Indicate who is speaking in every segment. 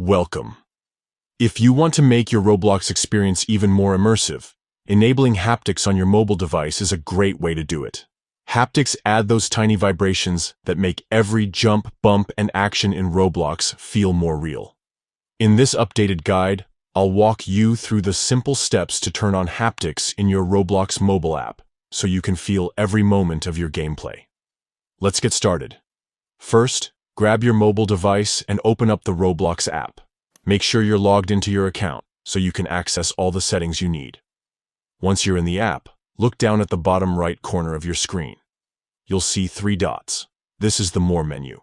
Speaker 1: Welcome. If you want to make your Roblox experience even more immersive, enabling haptics on your mobile device is a great way to do it. Haptics add those tiny vibrations that make every jump, bump, and action in Roblox feel more real. In this updated guide, I'll walk you through the simple steps to turn on haptics in your Roblox mobile app so you can feel every moment of your gameplay. Let's get started. First, grab your mobile device and open up the Roblox app. Make sure you're logged into your account so you can access all the settings you need. Once you're in the app, look down at the bottom right corner of your screen. You'll see 3 dots. This is the More menu.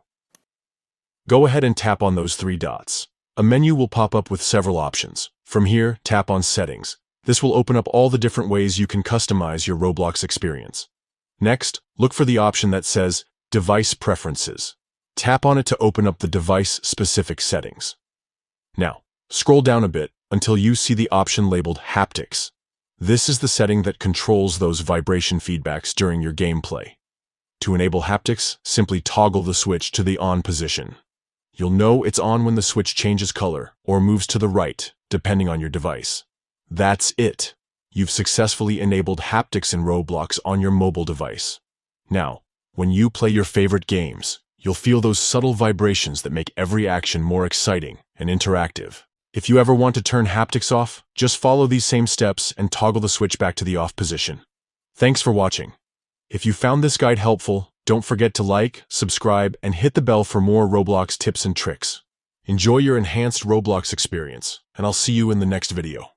Speaker 1: Go ahead and tap on those 3 dots. A menu will pop up with several options. From here, tap on Settings. This will open up all the different ways you can customize your Roblox experience. Next, look for the option that says Device Preferences. Tap on it to open up the device-specific settings. Now, scroll down a bit until you see the option labeled Haptics. This is the setting that controls those vibration feedbacks during your gameplay. To enable haptics, simply toggle the switch to the on position. You'll know it's on when the switch changes color or moves to the right, depending on your device. That's it. You've successfully enabled haptics in Roblox on your mobile device. Now, when you play your favorite games, you'll feel those subtle vibrations that make every action more exciting and interactive. If you ever want to turn haptics off, just follow these same steps and toggle the switch back to the off position. Thanks for watching. If you found this guide helpful, don't forget to like, subscribe, and hit the bell for more Roblox tips and tricks. Enjoy your enhanced Roblox experience, and I'll see you in the next video.